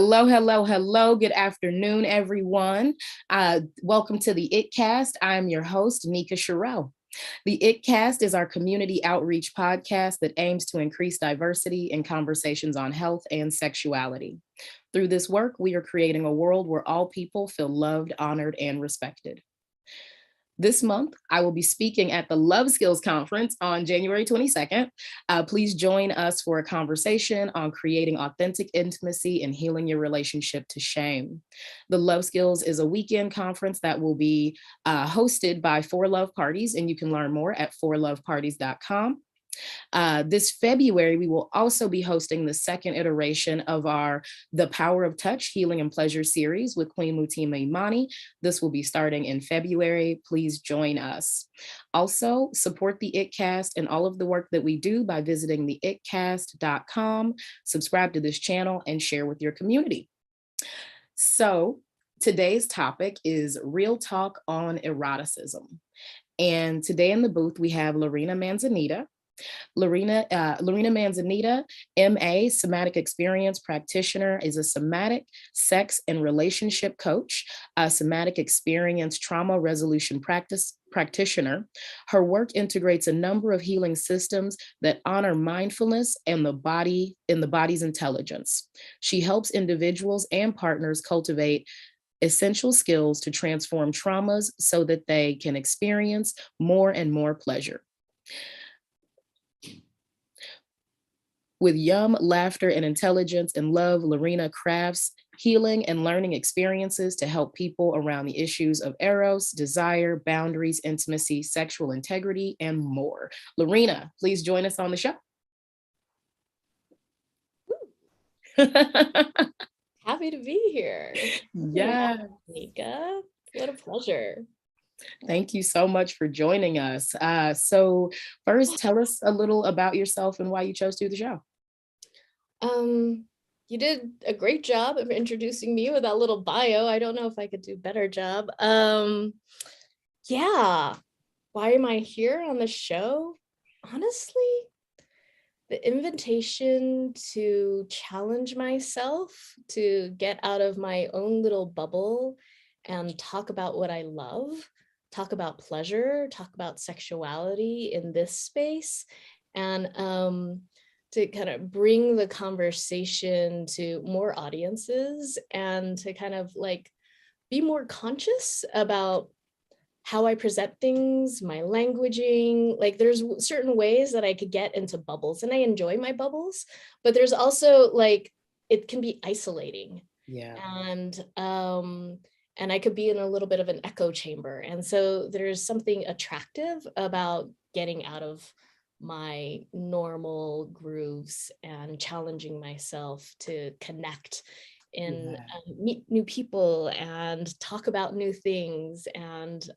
Hello, hello, hello. Good afternoon, everyone. Welcome to the ItCast. I'm your host, Nika Sherrill. The ItCast is our community outreach podcast that aims to increase diversity in conversations on health and sexuality. Through this work, we are creating a world where all people feel loved, honored, and respected. This month, I will be speaking at the Love Skills Conference on January 22nd. Please join us for a conversation on creating authentic intimacy and healing your relationship to shame. The Love Skills is a weekend conference that will be hosted by Four Love Parties, and you can learn more at fourloveparties.com. This February, we will also be hosting the second iteration of our The Power of Touch Healing and Pleasure series with Queen Mutima Imani. This will be starting in February. Please join us. Also, support the ItCast and all of the work that we do by visiting theitcast.com, subscribe to this channel, and share with your community. So today's topic is Real Talk on Eroticism. And today in the booth, we have Lorina Manzanita. Lorina Manzanita MA, Somatic Experience Practitioner, is a somatic sex and relationship coach, a somatic experience trauma resolution practitioner. Her work integrates a number of healing systems that honor mindfulness and the body's intelligence. She helps individuals and partners cultivate essential skills to transform traumas so that they can experience more and more pleasure. With yum, laughter, and intelligence and love, Lorina crafts healing and learning experiences to help people around the issues of Eros, desire, boundaries, intimacy, sexual integrity, and more. Lorina, please join us on the show. Happy to be here. Yeah. Nika, what a pleasure. Thank you so much for joining us. So first, tell us a little about yourself and why you chose to do the show. You did a great job of introducing me with that little bio. I don't know if I could do a better job. Yeah, why am I here on the show? Honestly, the invitation to challenge myself, to get out of my own little bubble and talk about what I love, talk about pleasure, talk about sexuality in this space, and to kind of bring the conversation to more audiences and to kind of like be more conscious about how I present things, my languaging. Like there's certain ways that I could get into bubbles, and I enjoy my bubbles, but there's also like, it can be isolating. Yeah. And I could be in a little bit of an echo chamber. And so there's something attractive about getting out of my normal grooves and challenging myself to connect and meet new people and talk about new things and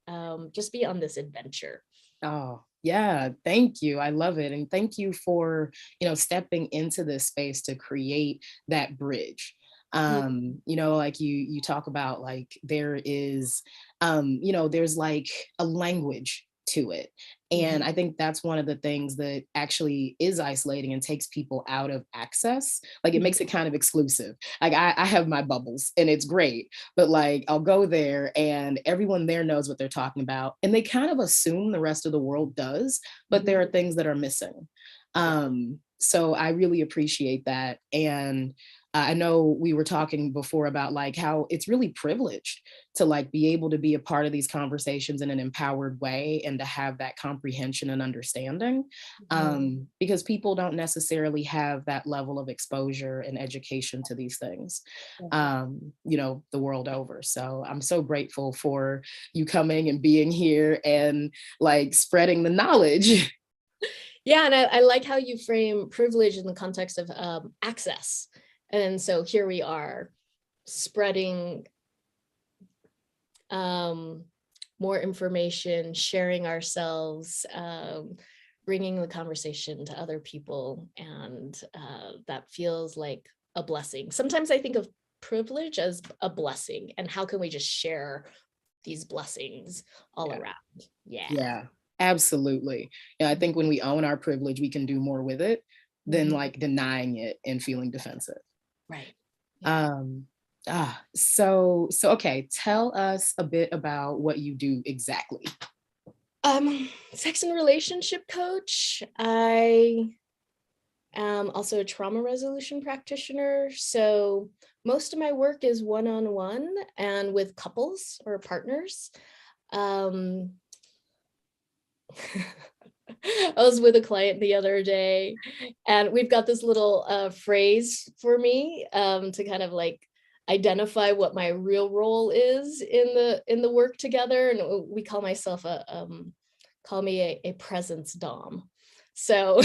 just be on this adventure. Oh, yeah, thank you. I love it. And thank you for, stepping into this space to create that bridge. Like you talk about, like there is, there's like a language to it. And I think that's one of the things that actually is isolating and takes people out of access. Like it makes it kind of exclusive. Like I have my bubbles and it's great, but like I'll go there and everyone there knows what they're talking about. And they kind of assume the rest of the world does, but there are things that are missing. So I really appreciate that. And I know we were talking before about like how it's really privileged to like be able to be a part of these conversations in an empowered way and to have that comprehension and understanding, because people don't necessarily have that level of exposure and education to these things, the world over. So I'm so grateful for you coming and being here and like spreading the knowledge. Yeah, and I like how you frame privilege in the context of access. And so here we are spreading more information, sharing ourselves, bringing the conversation to other people. And that feels like a blessing. Sometimes I think of privilege as a blessing, and how can we just share these blessings all around? Yeah, absolutely. And I think when we own our privilege, we can do more with it than like denying it and feeling defensive. Right. Um, so okay, tell us a bit about what you do exactly. Sex and relationship coach. I am also a trauma resolution practitioner. So most of my work is one-on-one and with couples or partners. Um, I was with a client the other day, and we've got this little phrase for me to kind of like identify what my real role is in the work together, and we call myself call me a presence dom. So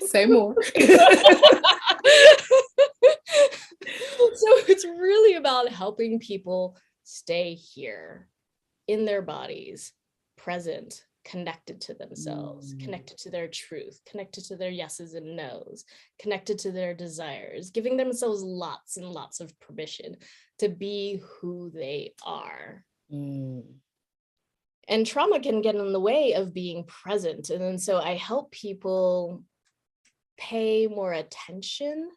Say more. So it's really about helping people stay here in their bodies, present, connected to themselves, connected to their truth, connected to their yeses and nos, connected to their desires, giving themselves lots and lots of permission to be who they are. And trauma can get in the way of being present. And then so I help people pay more attention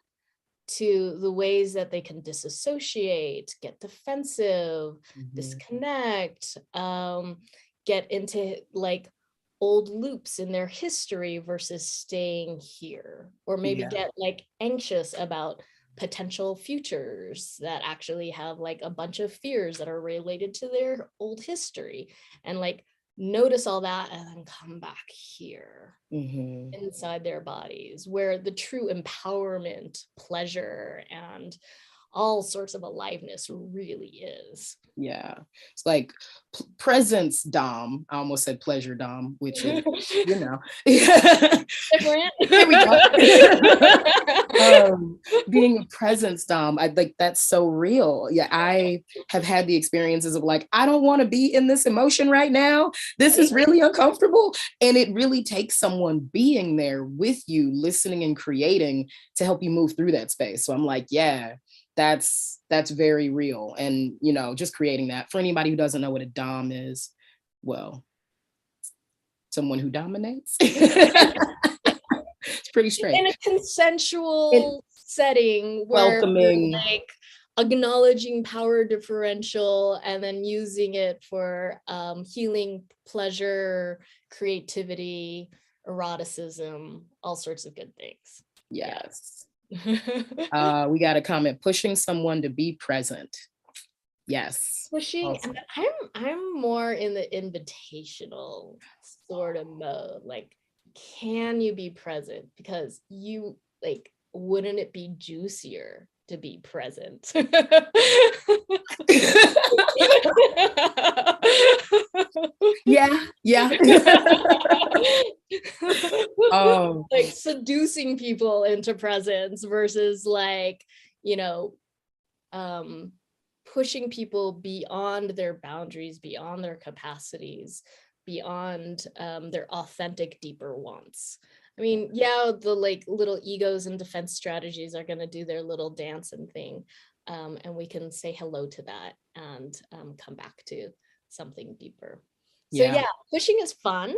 to the ways that they can disassociate, get defensive, disconnect, get into like old loops in their history versus staying here, or maybe get like anxious about potential futures that actually have like a bunch of fears that are related to their old history, and like notice all that and then come back here inside their bodies where the true empowerment, pleasure, and all sorts of aliveness really is. Yeah, it's like presence dom. I almost said pleasure dom, which is, you know, different. Here we go. Being a presence dom, I like that's so real. Yeah, I have had the experiences of like, I don't want to be in this emotion right now. This is really uncomfortable, and it really takes someone being there with you, listening and creating to help you move through that space. So I'm like, yeah, that's very real. And you know, just creating that for anybody who doesn't know what a dom is, well, someone who dominates. It's pretty straight. In a consensual setting where welcoming, like acknowledging power differential and then using it for healing, pleasure, creativity, eroticism, all sorts of good things. Yes. We got a comment, pushing someone to be present. Yes. Pushing, awesome. And I'm more in the invitational sort of mode. Like, can you be present? Because you like, wouldn't it be juicier to be present? Yeah. Like seducing people into presence versus like, you know, pushing people beyond their boundaries, beyond their capacities, beyond their authentic, deeper wants. I mean, yeah, the like little egos and defense strategies are going to do their little dance and thing. And we can say hello to that and come back to something deeper. So yeah, pushing is fun,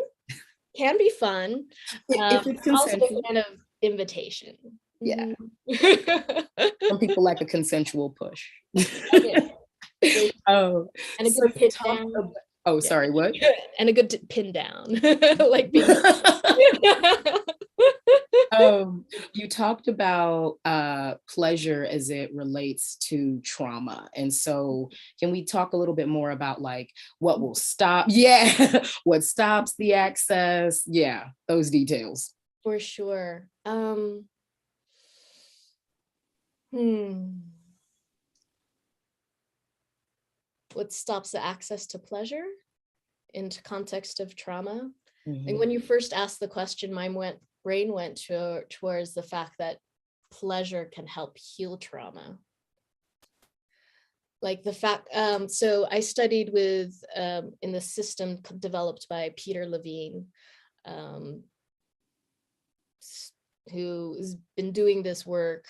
can be fun. If it's consensual. Also kind of invitation. Yeah. Some people like a consensual push. Oh, and a good pin down. Sorry, what? And a good pin down. Like being you talked about pleasure as it relates to trauma. And so can we talk a little bit more about like what will stop? Yeah, what stops the access? Yeah, those details. For sure. What stops the access to pleasure into context of trauma? And when you first asked the question, my brain went towards the fact that pleasure can help heal trauma. Like the fact, so I studied with, in the system developed by Peter Levine, who's been doing this work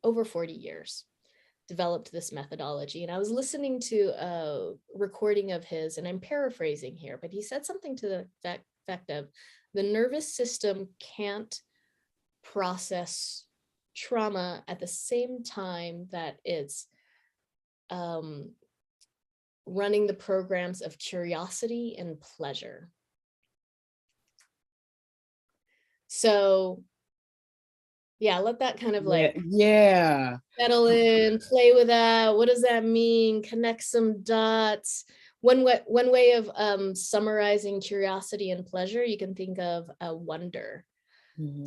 over 40 years, developed this methodology. And I was listening to a recording of his, and I'm paraphrasing here, but he said something to the effect of, the nervous system can't process trauma at the same time that it's running the programs of curiosity and pleasure. So yeah, let that kind of like settle in, play with that. What does that mean? Connect some dots. One way of summarizing curiosity and pleasure, you can think of a wonder.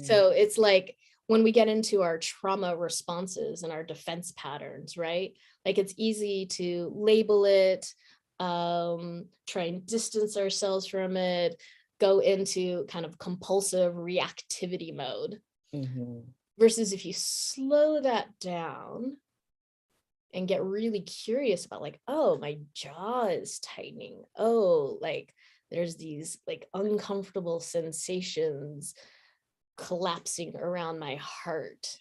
So it's like when we get into our trauma responses and our defense patterns, right? Like it's easy to label it, try and distance ourselves from it, go into kind of compulsive reactivity mode. Versus if you slow that down and get really curious about like, oh, my jaw is tightening. Oh, like there's these like uncomfortable sensations collapsing around my heart.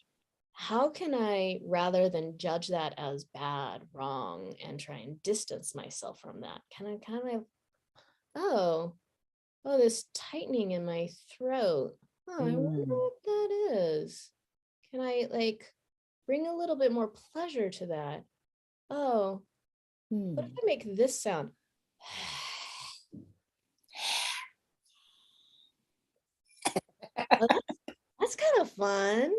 How can I, rather than judge that as bad, wrong, and try and distance myself from that, can I kind of, oh, this tightening in my throat. Oh, I wonder what that is. Can I like bring a little bit more pleasure to that? Oh, what if I make this sound? Oh, that's kind of fun.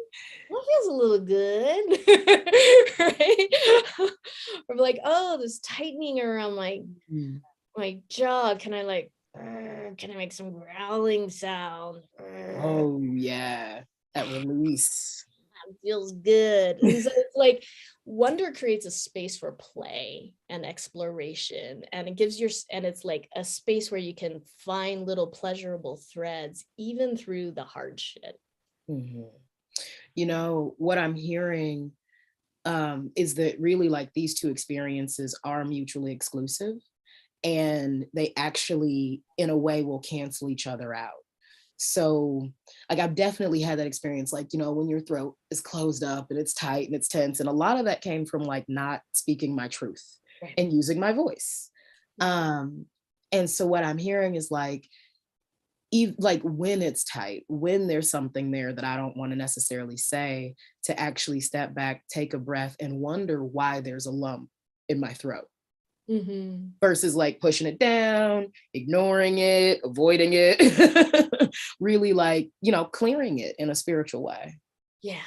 That feels a little good. Right? Or like, oh, this tightening around my jaw. Can I make some growling sound? Oh yeah, that release. That feels good. And so it's like wonder creates a space for play and exploration, and it gives and it's like a space where you can find little pleasurable threads even through the hard shit. You know, what I'm hearing is that really like these two experiences are mutually exclusive, and they actually in a way will cancel each other out. So like I've definitely had that experience, like, you know, when your throat is closed up and it's tight and it's tense, and a lot of that came from like not speaking my truth and using my voice. And so what I'm hearing is like like when it's tight, when there's something there that I don't want to necessarily say, to actually step back, take a breath, and wonder why there's a lump in my throat. Versus like pushing it down, ignoring it, avoiding it, really like, you know, clearing it in a spiritual way. Yeah,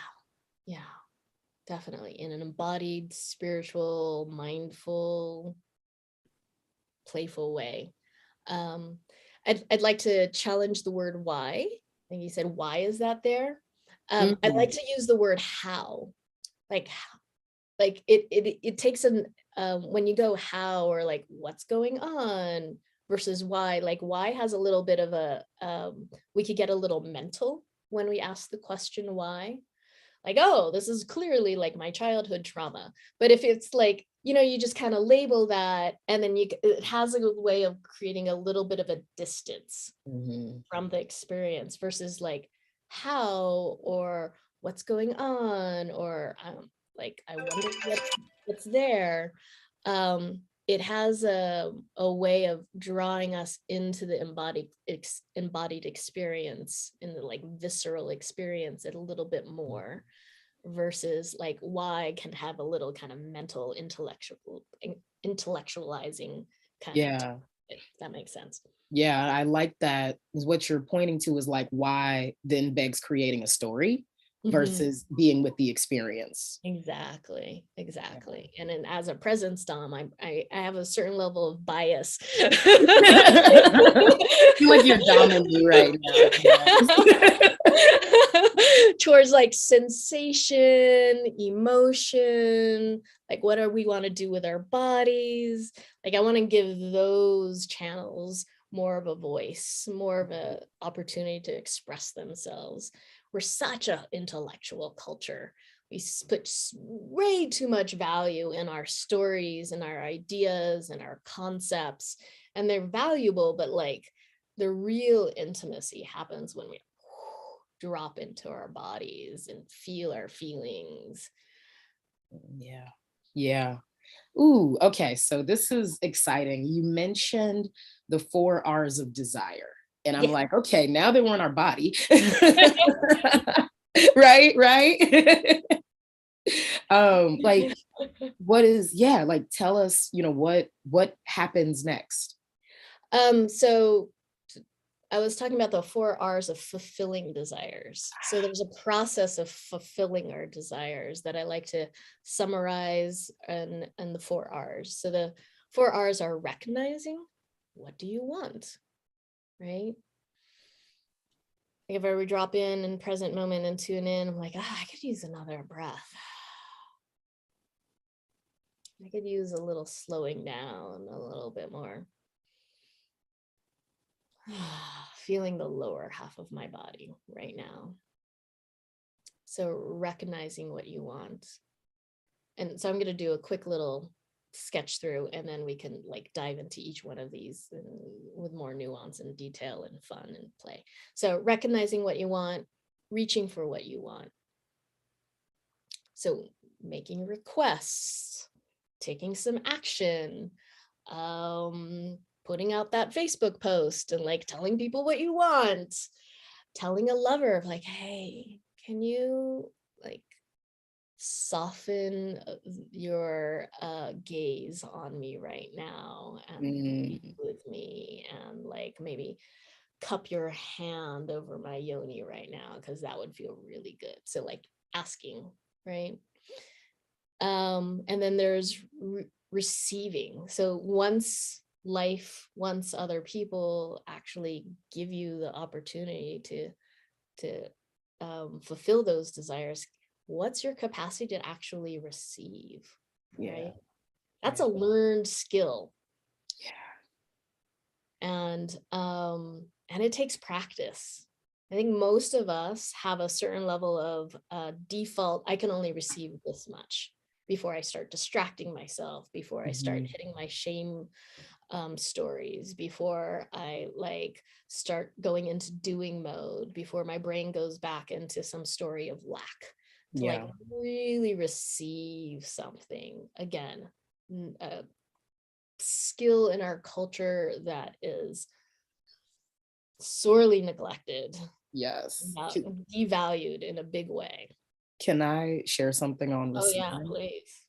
definitely in an embodied, spiritual, mindful, playful way. I'd like to challenge the word why. I think you said, why is that there? I'd like to use the word how. Like it takes when you go how, or like what's going on, versus why. Like why has a little bit of a we could get a little mental when we ask the question why. Like, oh, this is clearly like my childhood trauma. But if it's like, you know, you just kind of label that, and then it has a way of creating a little bit of a distance from the experience, versus like how, or what's going on, or like I wonder what's there. It has a way of drawing us into the embodied experience, in the like visceral experience, it a little bit more, versus like why can have a little kind of mental intellectualizing kind of, if that makes sense. Yeah, I like that. Is what you're pointing to is like why then begs creating a story versus being with the experience. Exactly. And then as a presence dom, I have a certain level of bias. I feel like you're doming me right now. Towards like sensation, emotion, like what are we want to do with our bodies. Like I want to give those channels more of a voice, more of an opportunity to express themselves. We're such an intellectual culture. We put way too much value in our stories and our ideas and our concepts, and they're valuable, but like the real intimacy happens when we drop into our bodies and feel our feelings. Yeah. Yeah. Ooh, okay. So this is exciting. You mentioned the 4 R's of desire. And I'm Yeah. like, okay, now that we're in our body. Right, right. Like what is, yeah, like tell us, what happens next? So I was talking about the 4 R's of fulfilling desires. So there's a process of fulfilling our desires that I like to summarize in the 4 R's. So the 4 R's are recognizing, what do you want, right? Like if I were drop in present moment and tune in, I'm like, I could use another breath. I could use a little slowing down, a little bit more. Feeling the lower half of my body right now. So recognizing what you want. And so I'm going to do a quick little sketch through, and then we can like dive into each one of these with more nuance and detail and fun and play. So recognizing what you want, reaching for what you want. So making requests, taking some action, putting out that Facebook post and like telling people what you want, telling a lover of like, hey, can you like soften your gaze on me right now and be with me, and like maybe cup your hand over my yoni right now because that would feel really good. So like asking, right? And then there's receiving. So once other people actually give you the opportunity to fulfill those desires, what's your capacity to actually receive, right? That's a learned skill. And it takes practice. I think most of us have a certain level of default. I can only receive this much before I start distracting myself, before I start hitting my shame stories, before I like start going into doing mode, before my brain goes back into some story of lack, to like really receive something. Again, a skill in our culture that is sorely neglected. Yes. Devalued in a big way. Can I share something on receiving? Oh yeah, please.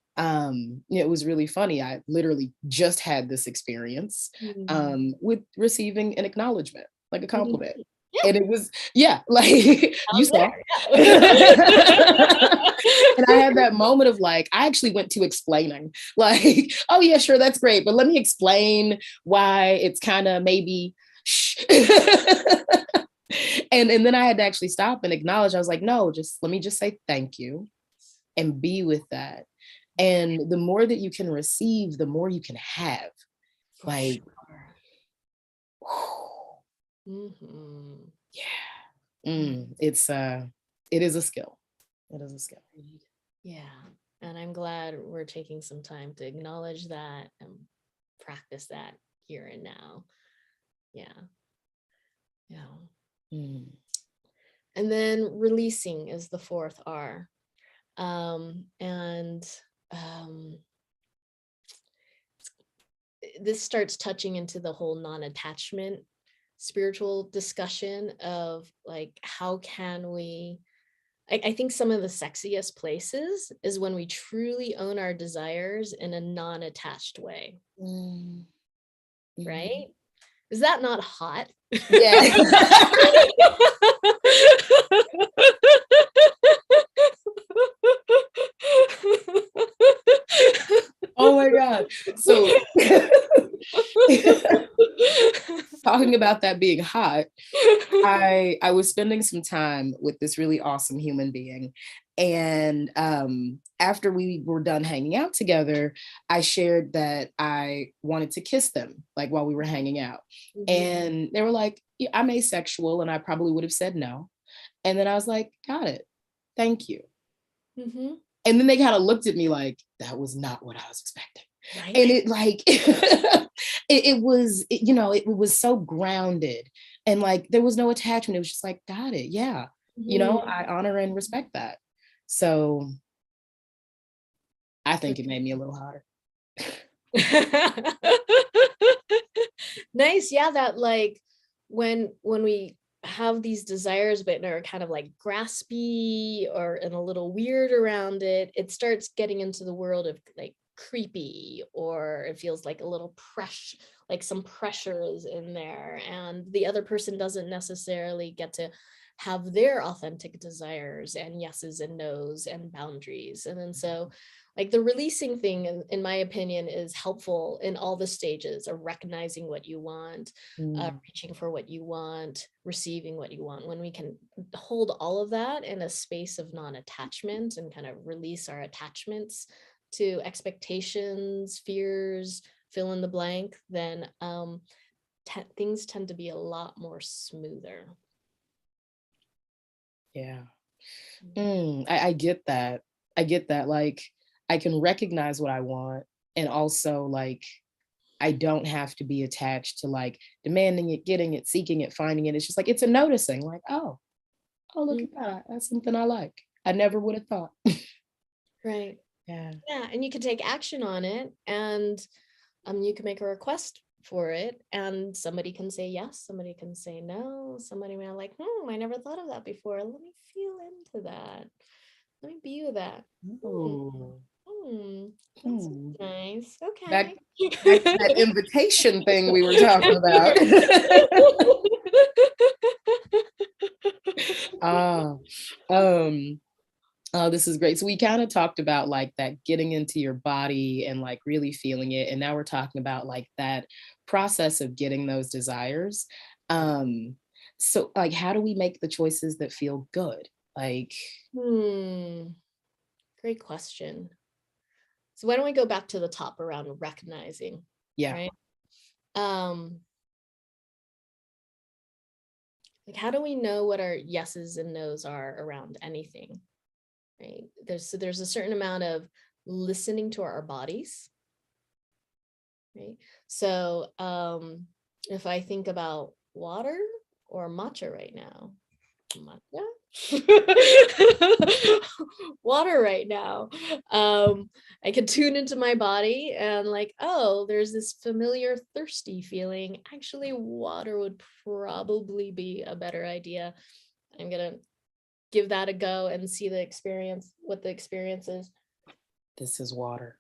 It was really funny. I literally just had this experience with receiving an acknowledgement, like a compliment. Yeah. And it was, like you saw. And I had that moment of like, I actually went to explaining, like, oh yeah, sure, that's great, but let me explain why it's kind of maybe and then I had to actually stop and acknowledge. I was like, no, let me just say thank you and be with that. And the more that you can receive, the more you can have. For like, sure. It is a skill. It is a skill. Yeah. And I'm glad we're taking some time to acknowledge that and practice that here and now. Yeah. And then releasing is the 4th R. This starts touching into the whole non-attachment spiritual discussion of like, how can we, I think some of the sexiest places is when we truly own our desires in a non-attached way. Right? Is that not hot? Yeah. Oh my God. So talking about that being hot, I was spending some time with this really awesome human being. And after we were done hanging out together, I shared that I wanted to kiss them, like while we were hanging out. And they were like, yeah, I'm asexual, and I probably would have said no. And then I was like, got it. Thank you. And then they kind of looked at me like, that was not what I was expecting. Right. And it like, it was so grounded, and like, there was no attachment. It was just like, got it. Yeah. I honor and respect that. So I think it made me a little hotter. Nice. Yeah, that like when we have these desires but are kind of like graspy or and a little weird around it, it starts getting into the world of like creepy, or it feels like a little pressure, like some pressure is in there, and the other person doesn't necessarily get to have their authentic desires and yeses and nos and boundaries. And then so like the releasing thing, in my opinion, is helpful in all the stages of recognizing what you want, reaching for what you want, receiving what you want. When we can hold all of that in a space of non-attachment and kind of release our attachments to expectations, fears, fill in the blank, then things tend to be a lot more smoother. Yeah. I get that. I get that. Like, I can recognize what I want, and also like I don't have to be attached to like demanding it, getting it, seeking it, finding it. It's just like it's a noticing, like, oh, look at that. That's something I like. I never would have thought. Right. Yeah. Yeah. And you can take action on it, and you can make a request for it, and somebody can say yes, somebody can say no, somebody may be like, I never thought of that before. Let me feel into that. Let me be with that. Ooh. That's Hmm. nice. Back, Okay. back to that invitation thing we were talking about. Ah, oh, this is great. So we kind of talked about like that getting into your body and like really feeling it. And now we're talking about like that process of getting those desires. Um, so like how do we make the choices that feel good? Like, Great question. So why don't we go back to the top around recognizing, yeah. right? Like how do we know what our yeses and nos are around anything? Right? There's a certain amount of listening to our bodies, right? So if I think about water or matcha right now, matcha? Water right now. I can tune into my body and like, oh, there's this familiar thirsty feeling. Actually, water would probably be a better idea. I'm gonna give that a go and see the experience, what the experience is. This is water.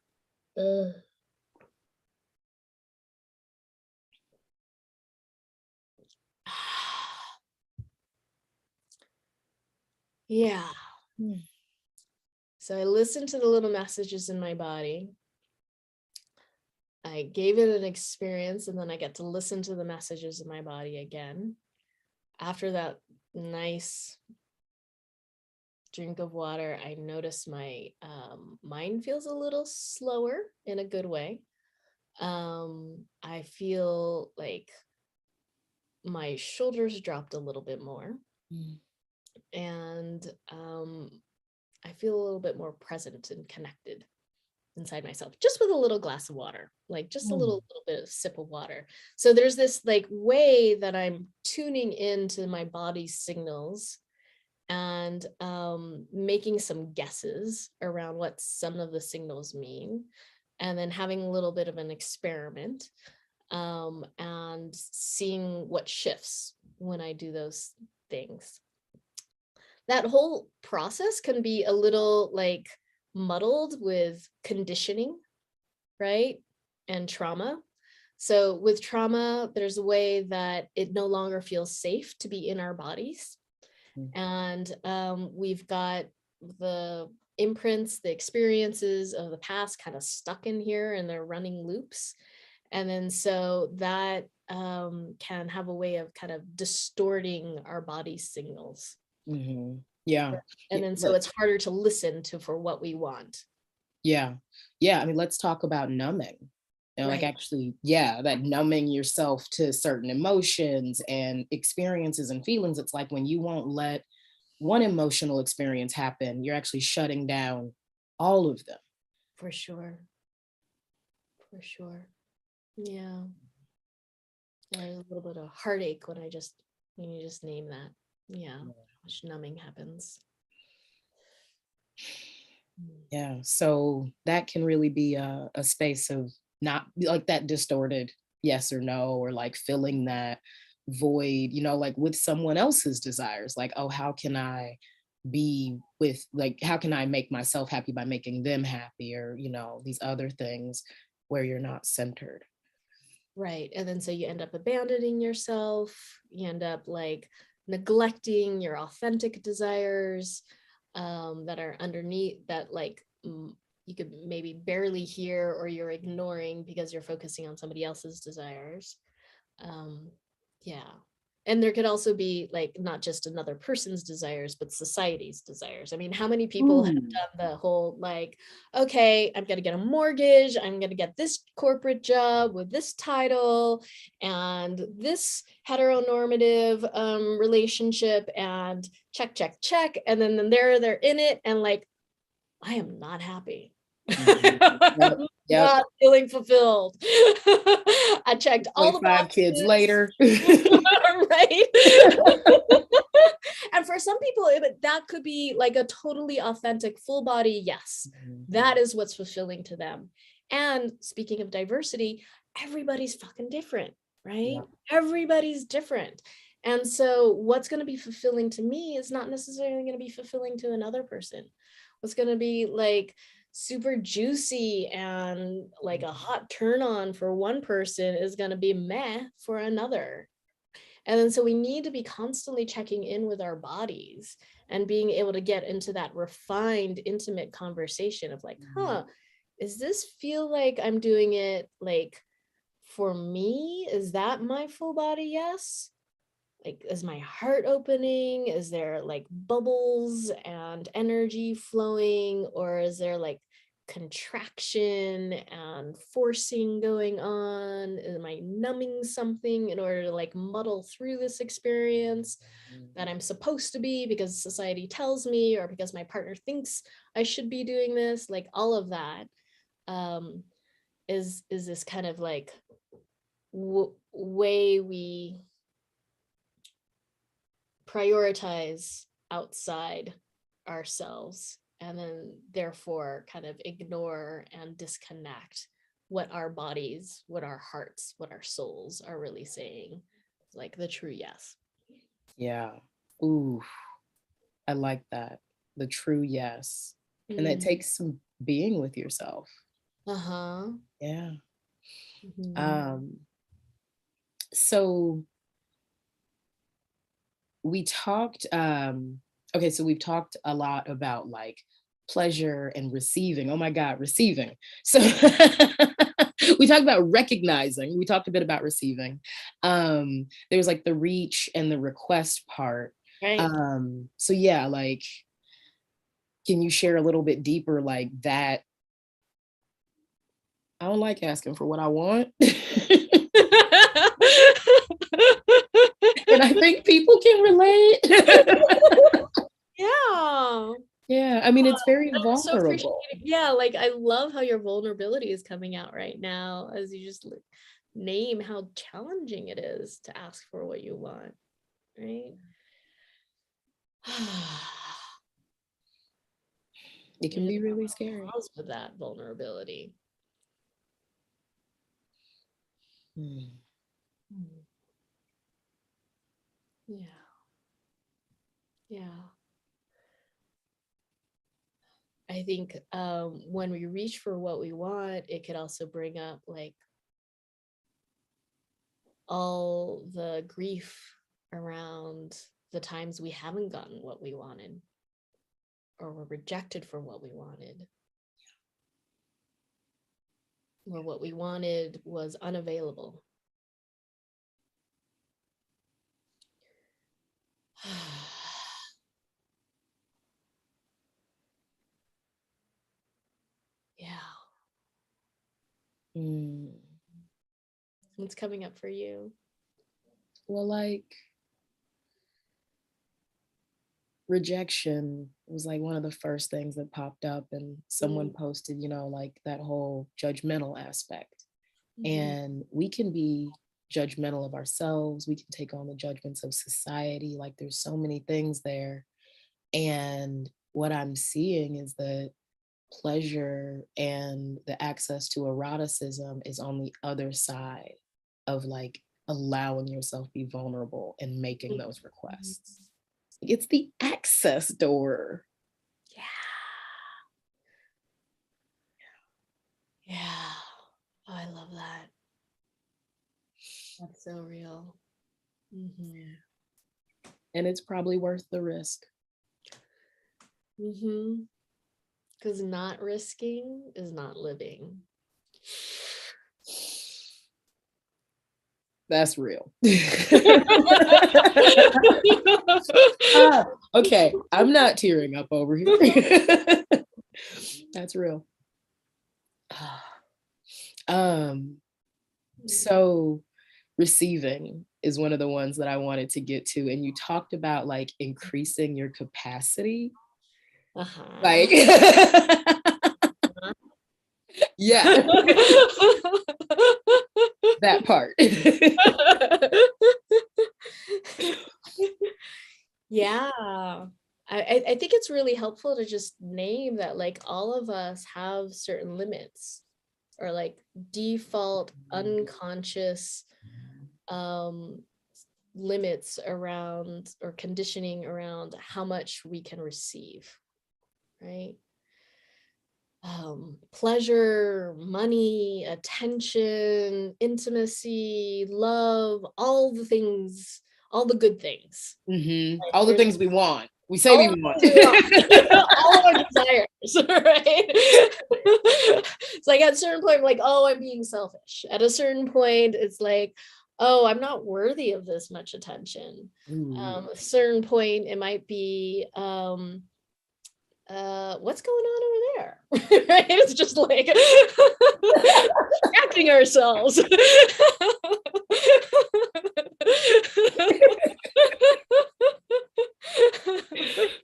Yeah. So I listened to the little messages in my body. I gave it an experience, and then I get to listen to the messages in my body again. After that nice drink of water, I notice my mind feels a little slower in a good way. I feel like my shoulders dropped a little bit more, and I feel a little bit more present and connected inside myself, just with a little glass of water, like just a little bit of sip of water. So there's this like way that I'm tuning into my body's signals and making some guesses around what some of the signals mean, and then having a little bit of an experiment and seeing what shifts when I do those things. That whole process can be a little like muddled with conditioning, right? And trauma. So with trauma, there's a way that it no longer feels safe to be in our bodies. And we've got the imprints, the experiences of the past kind of stuck in here, and they're running loops. And then so that can have a way of kind of distorting our body signals. Yeah. And then so it's harder to listen to for what we want. Yeah. Yeah. I mean, let's talk about numbing. Like actually, yeah, that numbing yourself to certain emotions and experiences and feelings. It's like when you won't let one emotional experience happen, you're actually shutting down all of them. For sure. For sure. Yeah. There's a little bit of heartache when you just name that. Yeah. How much numbing happens. Yeah. So that can really be a space of not like that distorted yes or no, or like filling that void, like with someone else's desires. Like, oh, how can I be with, like, how can I make myself happy by making them happy, or, these other things where you're not centered. Right. And then so you end up abandoning yourself, you end up like neglecting your authentic desires that are underneath that, like you could maybe barely hear, or you're ignoring because you're focusing on somebody else's desires. um yeah. And there could also be like not just another person's desires, but society's desires. I mean, how many people have Ooh. done the whole like, okay, I'm gonna get a mortgage, I'm gonna get this corporate job with this title and this heteronormative relationship, and check check check, and then they're in it, and like, I am not happy. Mhm. Yep. I'm Yep. not feeling fulfilled. I checked all the 5 kids boxes. later. Right. And for some people that could be like a totally authentic full body yes. That is what's fulfilling to them. And speaking of diversity, everybody's fucking different, right? Yeah. Everybody's different. And so what's going to be fulfilling to me is not necessarily going to be fulfilling to another person. What's going to be like super juicy and like a hot turn on for one person is going to be meh for another. And then so we need to be constantly checking in with our bodies and being able to get into that refined, intimate conversation of like, is this feel like I'm doing it like for me? Is that my full body yes? Like, is my heart opening? Is there like bubbles and energy flowing? Or is there like contraction and forcing going on? Am I numbing something in order to like muddle through this experience that I'm supposed to be because society tells me, or because my partner thinks I should be doing this? Like all of that um, is this kind of like way we prioritize outside ourselves, and then therefore kind of ignore and disconnect what our bodies, what our hearts, what our souls are really saying, like the true yes. Yeah. Ooh, I like that. The true yes. And that takes some being with yourself. Uh-huh. Yeah. Mm-hmm. Um, so we talked, okay, so we've talked a lot about like pleasure and receiving. Oh my God, receiving. So we talked about recognizing, we talked a bit about receiving. There was like the reach and the request part. Right. So yeah, like, can you share a little bit deeper like that? I don't like asking for what I want. And I think people can relate. Yeah. Yeah, I mean, it's very I'm so vulnerable. appreciative. Yeah, like I love how your vulnerability is coming out right now as you just name how challenging it is to ask for what you want, right? It You can just be really scary. pause with that vulnerability. Mm. Yeah. Yeah. I think when we reach for what we want, it could also bring up like all the grief around the times we haven't gotten what we wanted, or were rejected for what we wanted, or what we wanted was unavailable. Yeah. Mm. What's coming up for you? Well, like rejection was like one of the first things that popped up, and someone posted, like that whole judgmental aspect. Mm-hmm. And we can be judgmental of ourselves. We can take on the judgments of society. Like there's so many things there. And what I'm seeing is that pleasure and the access to eroticism is on the other side of like allowing yourself be vulnerable and making those requests. It's the access door. Yeah. Yeah. Oh, I love that. That's so real. Mm-hmm. And it's probably worth the risk. Mm-hmm. Because not risking is not living. That's real. Okay, I'm not tearing up over here. That's real. So receiving is one of the ones that I wanted to get to, and you talked about like increasing your capacity. Like yeah. That part. Yeah. I think it's really helpful to just name that like all of us have certain limits or like default unconscious limits around or conditioning around how much we can receive, right? Pleasure, money, attention, intimacy, love, all the things, all the good things. Mm-hmm. Like, All the things we want. We say all we want. all of our desires, right? It's like at a certain point, I'm like, oh, I'm being selfish. At a certain point, it's like, oh, I'm not worthy of this much attention. A certain point, it might be, what's going on over there? Right? It's just like distracting ourselves.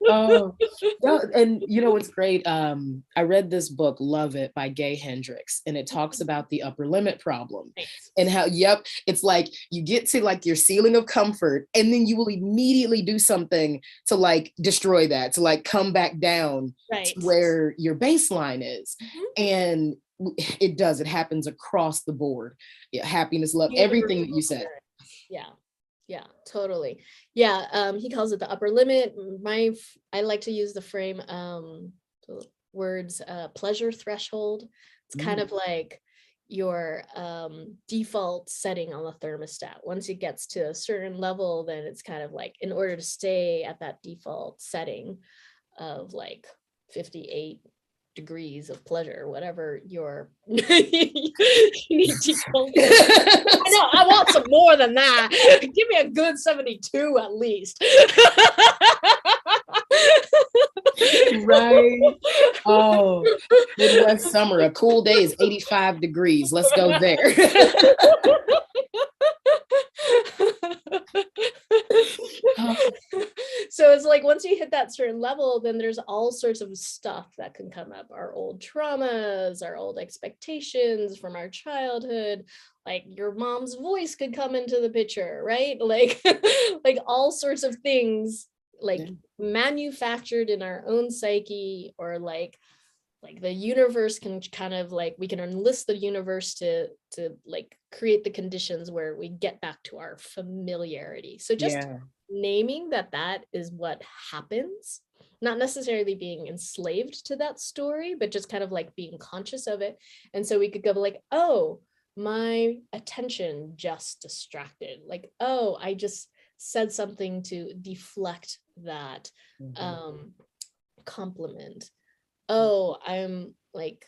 Oh, no, and you know what's great? I read this book, Love It by Gay Hendricks, and it talks about the upper limit problem and how, yep, it's like you get to like your ceiling of comfort, and then you will immediately do something to like destroy that, to like come back down to where your baseline is. And it does, it happens across the board. Yeah, happiness, love, everything that you said. Yeah, totally. Yeah, he calls it the upper limit. I like to use the frame words pleasure threshold. It's kind of like your default setting on the thermostat. Once it gets to a certain level, then it's kind of like in order to stay at that default setting of like 58 degrees of pleasure, whatever your you need to I know I want some more than that. Give me a good 72 at least. Right. Oh, Midwest summer, a cool day is 85 degrees. Let's go there. So it's like once you hit that certain level, then there's all sorts of stuff that can come up. Our old traumas, our old expectations from our childhood, like your mom's voice could come into the picture, right? Like like all sorts of things like manufactured in our own psyche, or like the universe can kind of like, we can enlist the universe to like create the conditions where we get back to our familiarity. So just naming that is what happens, not necessarily being enslaved to that story, but just kind of like being conscious of it. And so we could go like, oh, my attention just distracted, like, oh, I just said something to deflect that compliment. Oh, I'm like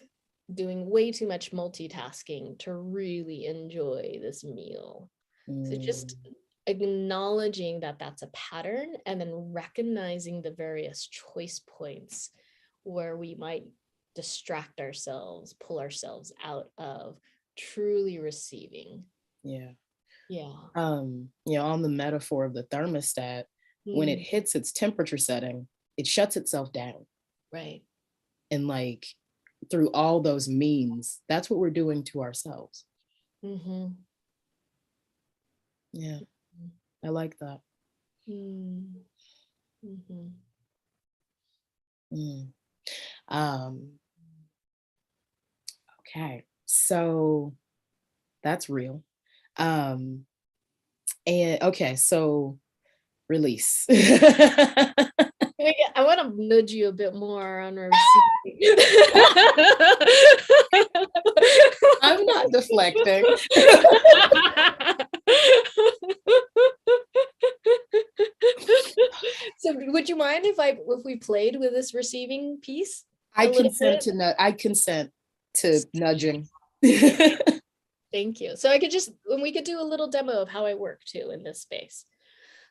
doing way too much multitasking to really enjoy this meal. So just acknowledging that that's a pattern, and then recognizing the various choice points where we might distract ourselves, pull ourselves out of truly receiving. Yeah. You know, on the metaphor of the thermostat, when it hits its temperature setting, it shuts itself down. Right. And like through all those means, that's what we're doing to ourselves. Yeah, I like that. Okay. So that's real. Um, and okay, so release. I want to nudge you a bit more on receiving. I'm not deflecting. So would you mind if we played with this receiving piece I a little consent bit? to I consent to nudging. Thank you. So I could just, and we could do a little demo of how I work too in this space.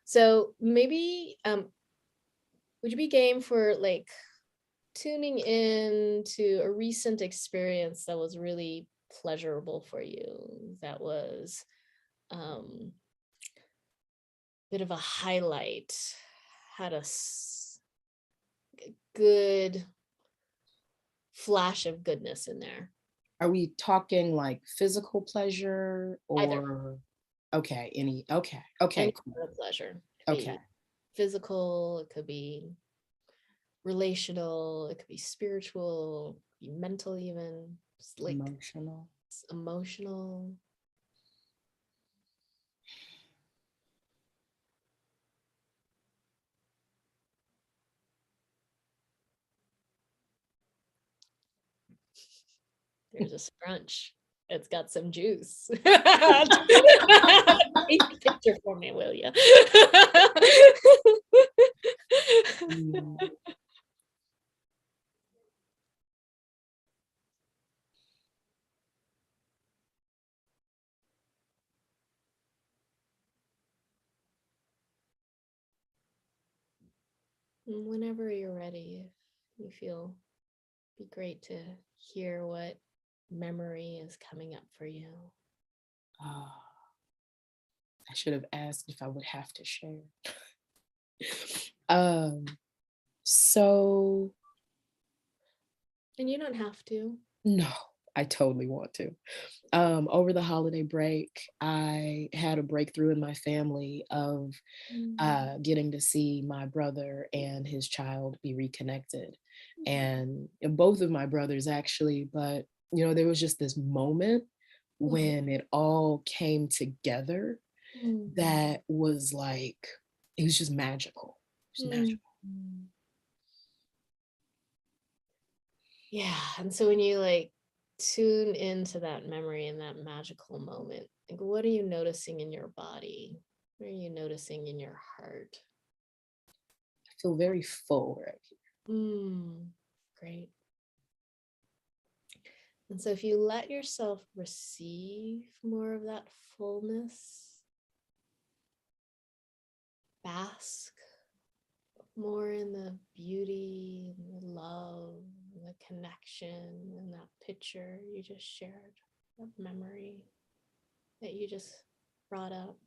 So maybe would you be game for like tuning in to a recent experience that was really pleasurable for you, that was bit of a highlight, had a good flash of goodness in there? Are we talking like physical pleasure Either. or okay, okay, Any cool. sort of pleasure. It could Okay. be physical, it could be relational, it could be spiritual, it could be mental, even just like emotional. There's a scrunch. It's got some juice. Paint the picture for me, will you? Whenever you're ready, if you feel, it'd be great to hear what memory is coming up for you. I should have asked if I would have to share. So. And you don't have to. No, I totally want to. Over the holiday break, I had a breakthrough in my family of getting to see my brother and his child be reconnected. And both of my brothers actually, but there was just this moment when it all came together that was like, it was just magical. Just magical. Yeah. And so when you like tune into that memory and that magical moment, like what are you noticing in your body? What are you noticing in your heart? I feel very full right here. Great. And so if you let yourself receive more of that fullness, bask more in the beauty and the love and the connection and that picture you just shared, that memory that you just brought up.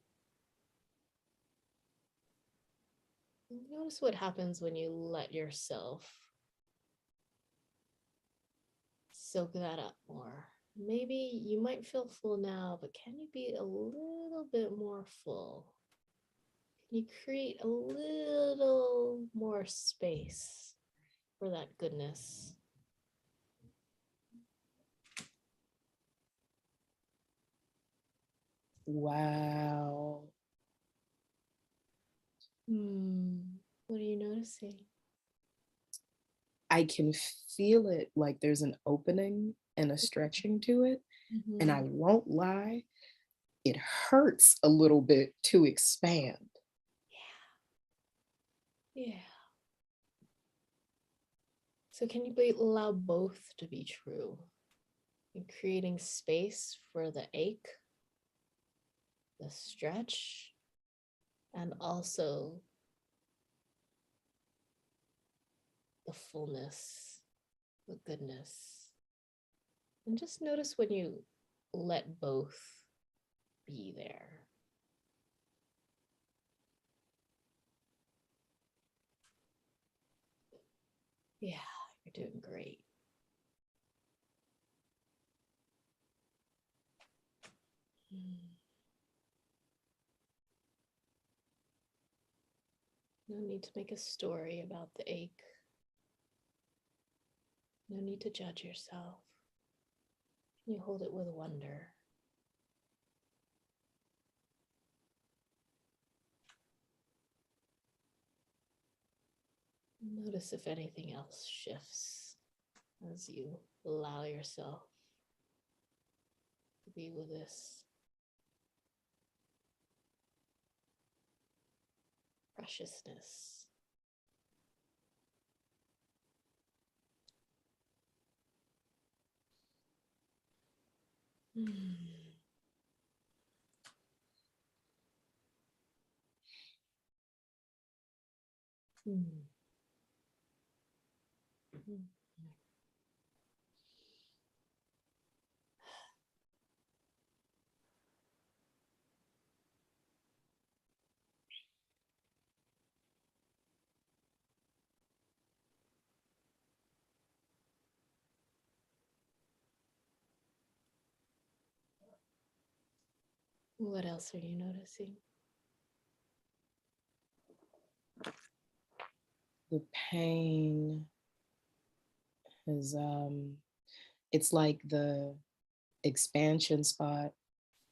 Notice what happens when you let yourself soak that up more. Maybe you might feel full now, but can you be a little bit more full? Can you create a little more space for that goodness? Wow. What are you noticing? I can feel it like there's an opening and a stretching to it. And I won't lie, it hurts a little bit to expand. Yeah. So can you allow both to be true? And creating space for the ache, the stretch, and also the fullness, the goodness. And just notice when you let both be there. Yeah, you're doing great. No need to make a story about the ache. No need to judge yourself. You hold it with wonder. Notice if anything else shifts as you allow yourself to be with this preciousness. What else are you noticing? The pain is it's like the expansion spot,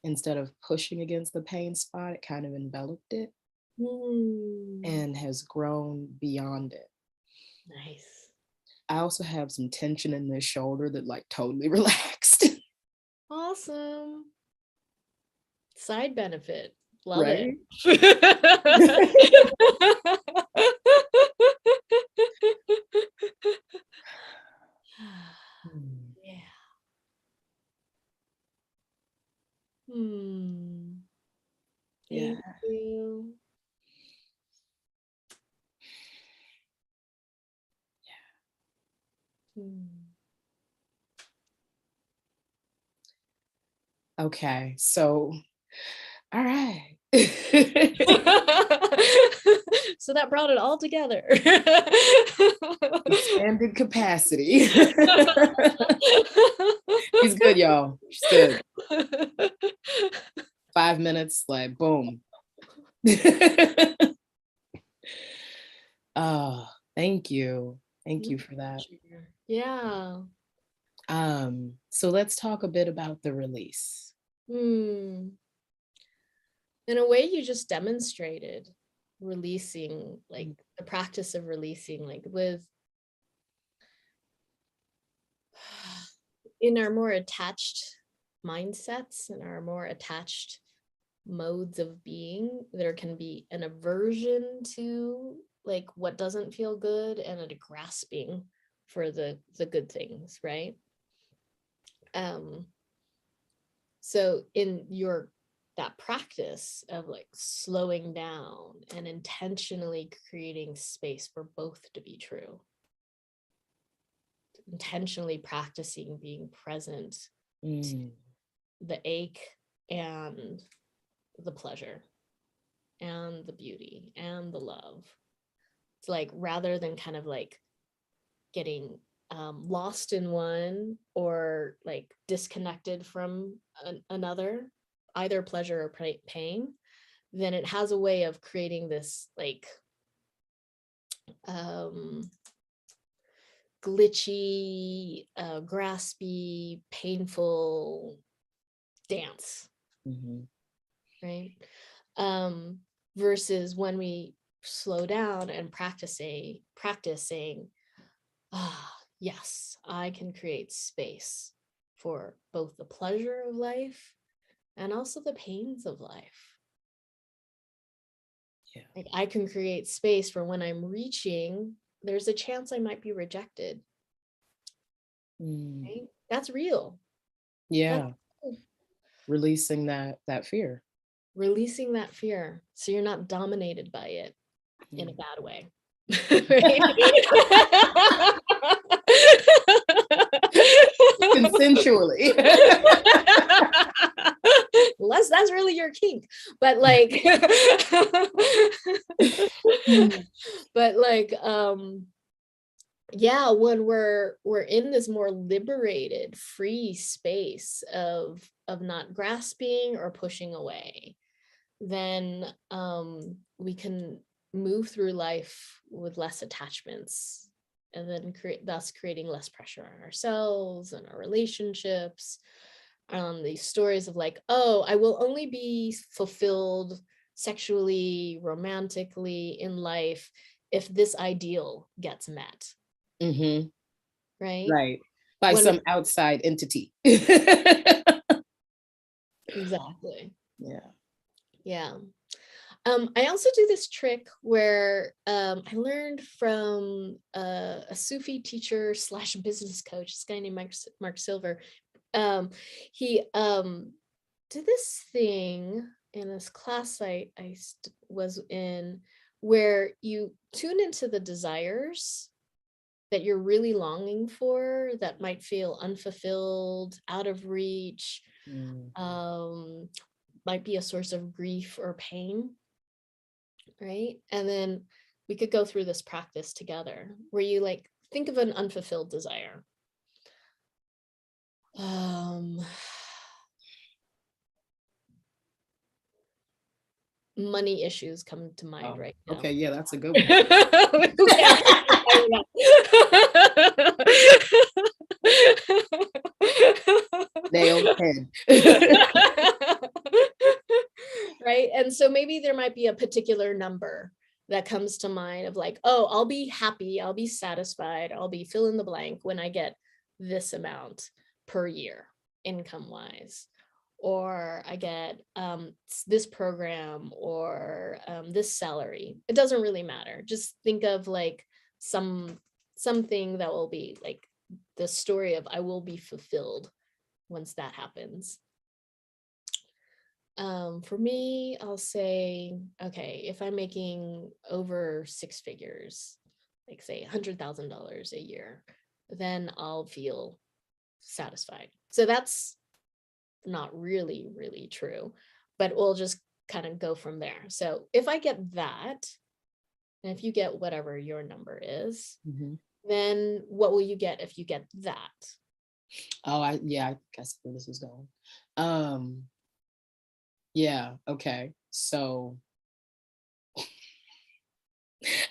instead of pushing against the pain spot, it kind of enveloped it and has grown beyond it. Nice. I also have some tension in this shoulder that like totally relaxed. Awesome. Side benefit. Love Right? it. Yeah. Thank you. Okay, so all right. So that brought it all together. Expanded capacity. She's good, y'all. She's good. 5 minutes, like boom. Oh, thank you. Thank you for that. Yeah. So let's talk a bit about the release. In a way, you just demonstrated releasing, like the practice of releasing, like with in our more attached mindsets and our more attached modes of being, there can be an aversion to like what doesn't feel good and a grasping for the good things, right? So in your that practice of like slowing down and intentionally creating space for both to be true, intentionally practicing being present to the ache and the pleasure and the beauty and the love. It's like rather than kind of like getting lost in one or like disconnected from another, either pleasure or pain, then it has a way of creating this like glitchy, graspy, painful dance, right? Versus when we slow down and practicing, yes, I can create space for both the pleasure of life and also the pains of life. Yeah. Like I can create space for when I'm reaching, there's a chance I might be rejected. Right? That's real. Yeah. Releasing that fear. Releasing that fear so you're not dominated by it in a bad way. Consensually. Unless that's really your kink, but like but like yeah, when we're in this more liberated, free space of not grasping or pushing away, then we can move through life with less attachments and then thus creating less pressure on ourselves and our relationships. These stories of like, oh, I will only be fulfilled sexually, romantically in life if this ideal gets met. Mm-hmm. Right? Right. By when some outside entity. Exactly. Yeah. Yeah. I also do this trick where I learned from a Sufi teacher / business coach, this guy named Mark Silver. He did this thing in this class I was in, where you tune into the desires that you're really longing for, that might feel unfulfilled, out of reach, might be a source of grief or pain, right? And then we could go through this practice together where you like think of an unfulfilled desire. Money issues come to mind right now. Okay, yeah, that's a good one. Nailed head. Right? And so maybe there might be a particular number that comes to mind of like, oh, I'll be happy, I'll be satisfied, I'll be fill in the blank when I get this amount per year, income wise, or I get this program, or this salary. It doesn't really matter. Just think of like something that will be like the story of I will be fulfilled once that happens. For me, I'll say, okay, if I'm making over 6 figures, like say $100,000 a year, then I'll feel satisfied. So that's not really, really true, but we'll just kind of go from there. So if I get that, and if you get whatever your number is, then what will you get if you get that? Oh, I guess where this is going. Yeah, okay. So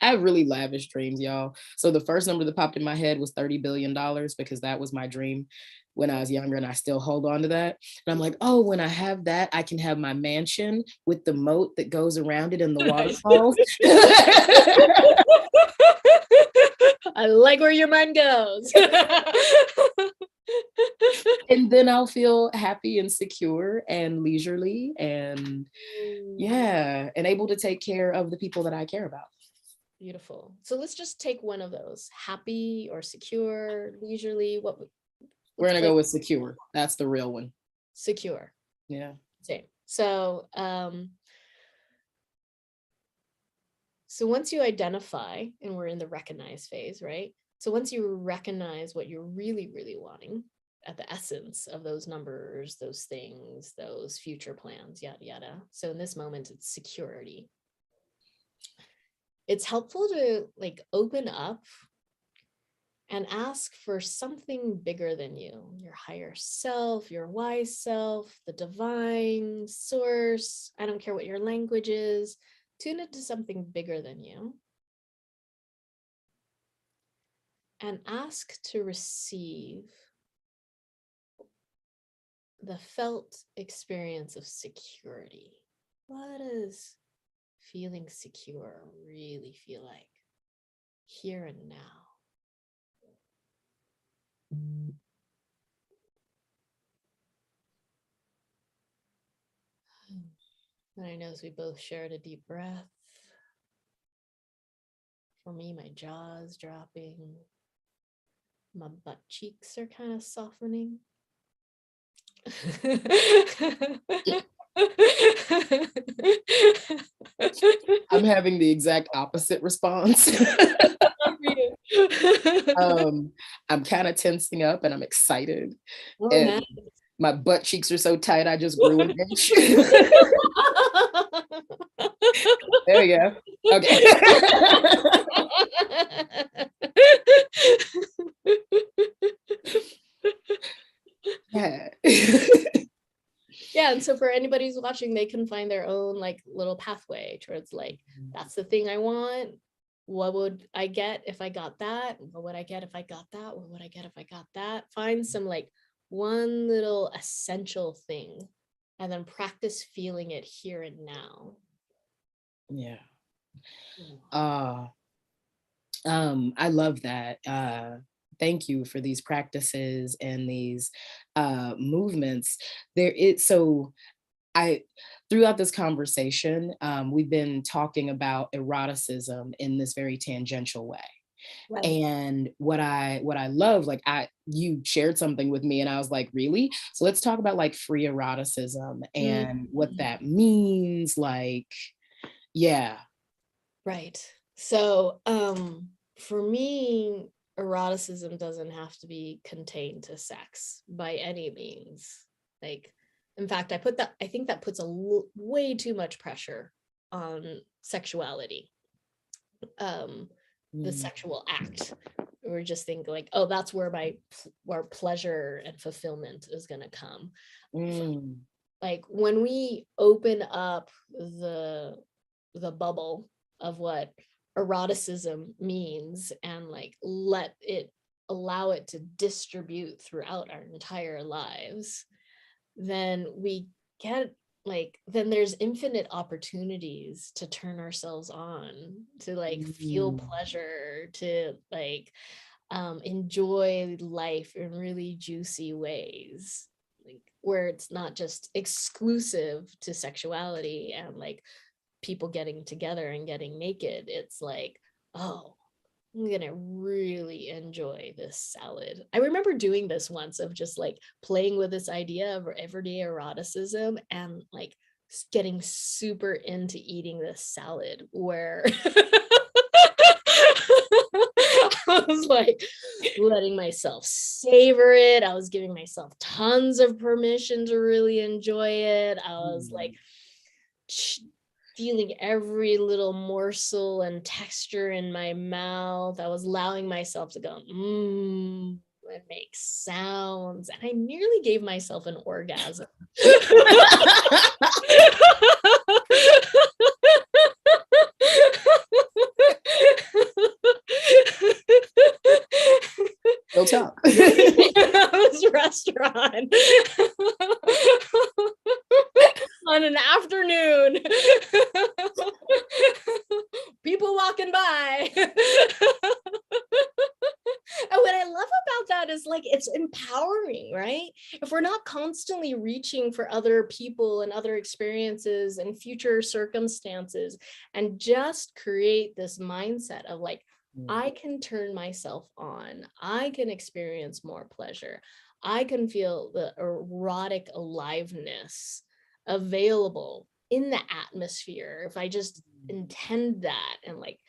I have really lavish dreams, y'all. So the first number that popped in my head was $30 billion because that was my dream when I was younger, and I still hold on to that. And I'm like, oh, when I have that, I can have my mansion with the moat that goes around it and the waterfalls. I like where your mind goes. And then I'll feel happy and secure and leisurely and yeah, and able to take care of the people that I care about. Beautiful. So let's just take one of those: happy or secure, leisurely. We're gonna go with secure. That's the real one. Secure. Yeah. Same. So once you identify, and we're in the recognize phase, right? So once you recognize what you're really, really wanting at the essence of those numbers, those things, those future plans, yada, yada. So in this moment, it's security. It's helpful to like open up and ask for something bigger than you, your higher self, your wise self, the divine source. I don't care what your language is. Tune into something bigger than you and ask to receive the felt experience of security. What does feeling secure really feel like here and now? And I know as we both shared a deep breath, for me, my jaw is dropping. My butt cheeks are kind of softening. I'm having the exact opposite response. I'm kind of tensing up and I'm excited. Oh, and nice. My butt cheeks are so tight, I just grew an inch. There we go. Okay. Yeah. Yeah, and so for anybody who's watching, they can find their own like little pathway towards like, that's the thing I want. what would I get if I got that? What would I get if I got that? What would I get if I got that? Find some like one little essential thing and then practice feeling it here and now. Yeah. I love that. Thank you for these practices and these movements. So I throughout this conversation, we've been talking about eroticism in this very tangential way. Right. And what I love, like you shared something with me and I was like, really? So let's talk about like free eroticism and what Mhm. that means. Like, yeah. Right. So, for me, eroticism doesn't have to be contained to sex by any means. Like, in fact, I think that puts way too much pressure on sexuality, the Mm, sexual act. We're just thinking like, oh, that's where pleasure and fulfillment is going to come. mm, Like when we open up the bubble of what eroticism means and like allow it to distribute throughout our entire lives, then we get like then there's infinite opportunities to turn ourselves on, to like feel mm, pleasure, to like enjoy life in really juicy ways, like where it's not just exclusive to sexuality and like people getting together and getting naked. It's like, oh, I'm gonna really enjoy this salad. I remember doing this once of just like playing with this idea of everyday eroticism and like getting super into eating this salad where I was like letting myself savor it. I was giving myself tons of permission to really enjoy it. I was like mm, feeling every little morsel and texture in my mouth. I was allowing myself to go, and make sounds. And I nearly gave myself an orgasm. Go talk. This restaurant on an afternoon. People walking by. And what I love about that is like it's empowering, right? If we're not constantly reaching for other people and other experiences and future circumstances and just create this mindset of like, Mm, I can turn myself on, I can experience more pleasure, I can feel the erotic aliveness available in the atmosphere if I just intend that and like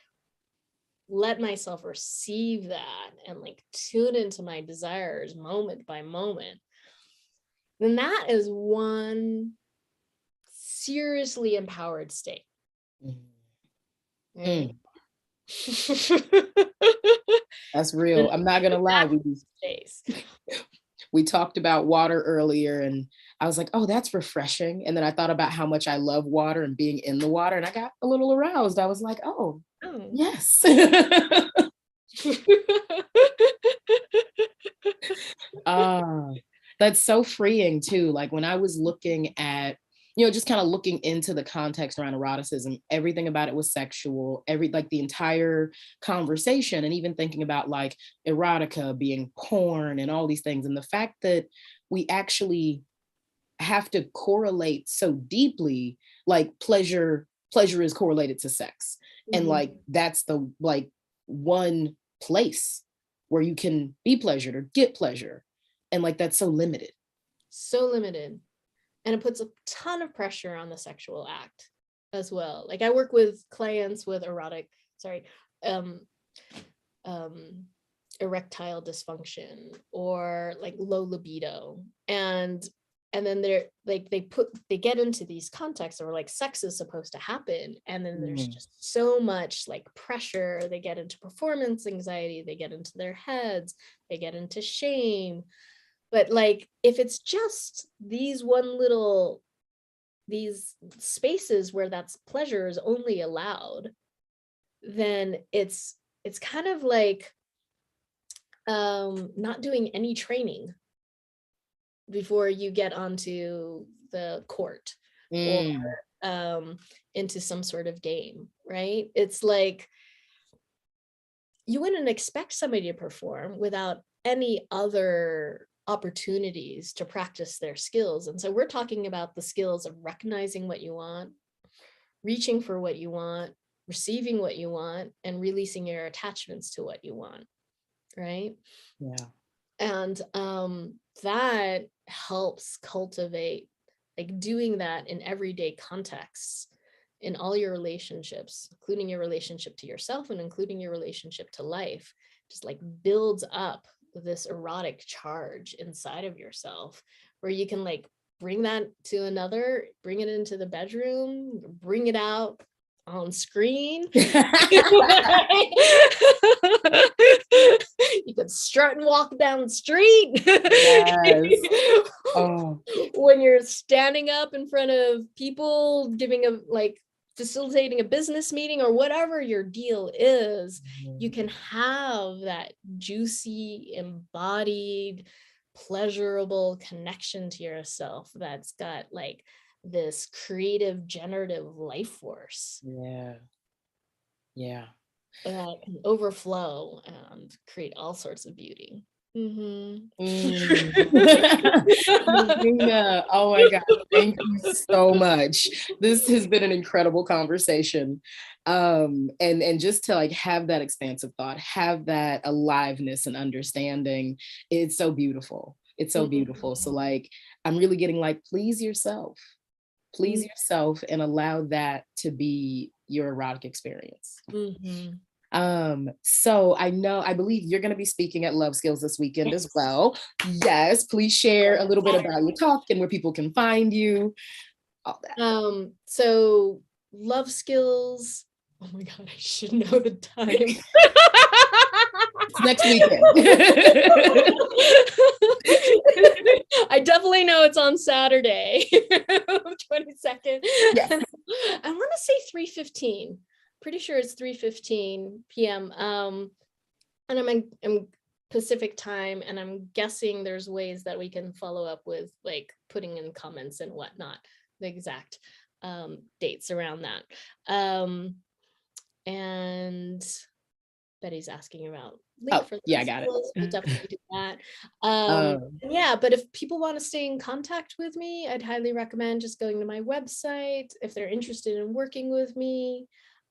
let myself receive that and like tune into my desires moment by moment, then that is one seriously empowered state. mm, Right? mm. That's real. I'm not gonna lie. Space. We talked about water earlier, and I was like, oh, that's refreshing. And then I thought about how much I love water and being in the water, and I got a little aroused. I was like, oh, Oh. yes. Ah, that's so freeing too. Like when I was looking at, just kind of looking into the context around eroticism, everything about it was sexual, like the entire conversation, and even thinking about like erotica being porn and all these things. And the fact that we actually have to correlate so deeply, like pleasure is correlated to sex. And Mhm. like that's the like one place where you can be pleasured or get pleasure. And like that's so limited. So limited. And it puts a ton of pressure on the sexual act as well. Like I work with clients with um, um, erectile dysfunction or like low libido, and then they're like they get into these contexts where like sex is supposed to happen, and then there's Mm, just so much like pressure. They get into performance anxiety, they get into their heads, they get into shame. But like if it's just these spaces where that's pleasure is only allowed, then it's kind of like not doing any training before you get onto the court or into some sort of game, right? It's like you wouldn't expect somebody to perform without any other opportunities to practice their skills. And so we're talking about the skills of recognizing what you want, reaching for what you want, receiving what you want, and releasing your attachments to what you want, right? Yeah. And that helps cultivate, like doing that in everyday contexts, in all your relationships, including your relationship to yourself and including your relationship to life, just like builds up this erotic charge inside of yourself where you can like bring that to another, bring it into the bedroom, bring it out on screen. You could strut and walk down the street. Yes. Oh. When you're standing up in front of people, giving a like facilitating a business meeting or whatever your deal is, you can have that juicy, embodied, pleasurable connection to yourself that's got like this creative, generative life force. Yeah. Yeah. That can overflow and create all sorts of beauty. Lorina, oh my God, thank you so much. This has been an incredible conversation. And just to like have that expansive thought, have that aliveness and understanding, it's so beautiful. It's so beautiful. So like, I'm really getting like, please yourself and allow that to be your erotic experience. So I believe you're going to be speaking at Love Skills this weekend as well. Yes, please share a little bit about your talk and where people can find you, all that. So Love Skills, oh my God, I should know the time. It's next weekend. I definitely know it's on Saturday, 22nd. Yes. I want to say 3:15. Pretty sure it's 3:15 p.m. And I'm Pacific time, and I'm guessing there's ways that we can follow up with like putting in comments and whatnot, the exact dates around that. And Betty's asking about link for yeah, I got it. We'll definitely do that. Yeah, but if people want to stay in contact with me, I'd highly recommend just going to my website. If they're interested in working with me,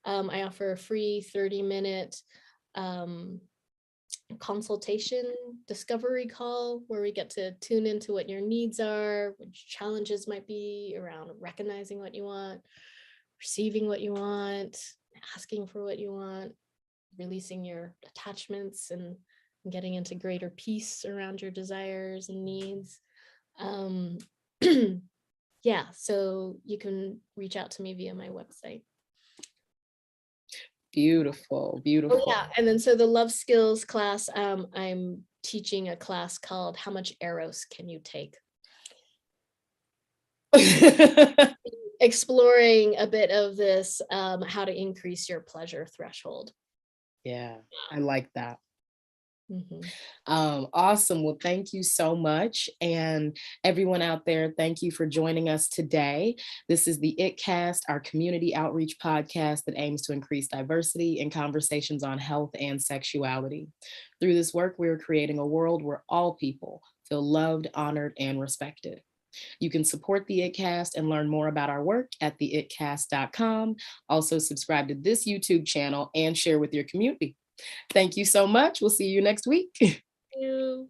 I offer a free 30-minute consultation discovery call where we get to tune into what your needs are, which challenges might be around recognizing what you want, receiving what you want, asking for what you want, releasing your attachments and getting into greater peace around your desires and needs. Yeah, so you can reach out to me via my website. Beautiful, beautiful. Oh, yeah, and then so the Love Skills class, I'm teaching a class called How Much Eros Can You Take? Exploring a bit of this, how to increase your pleasure threshold. Yeah, I like that. Awesome. Well, thank you so much. And everyone out there, thank you for joining us today. This is the ItCast, our community outreach podcast that aims to increase diversity in conversations on health and sexuality. Through this work, we're creating a world where all people feel loved, honored, and respected. You can support the ItCast and learn more about our work at theitcast.com. Also subscribe to this YouTube channel and share with your community. Thank you so much. We'll see you next week. Thank you.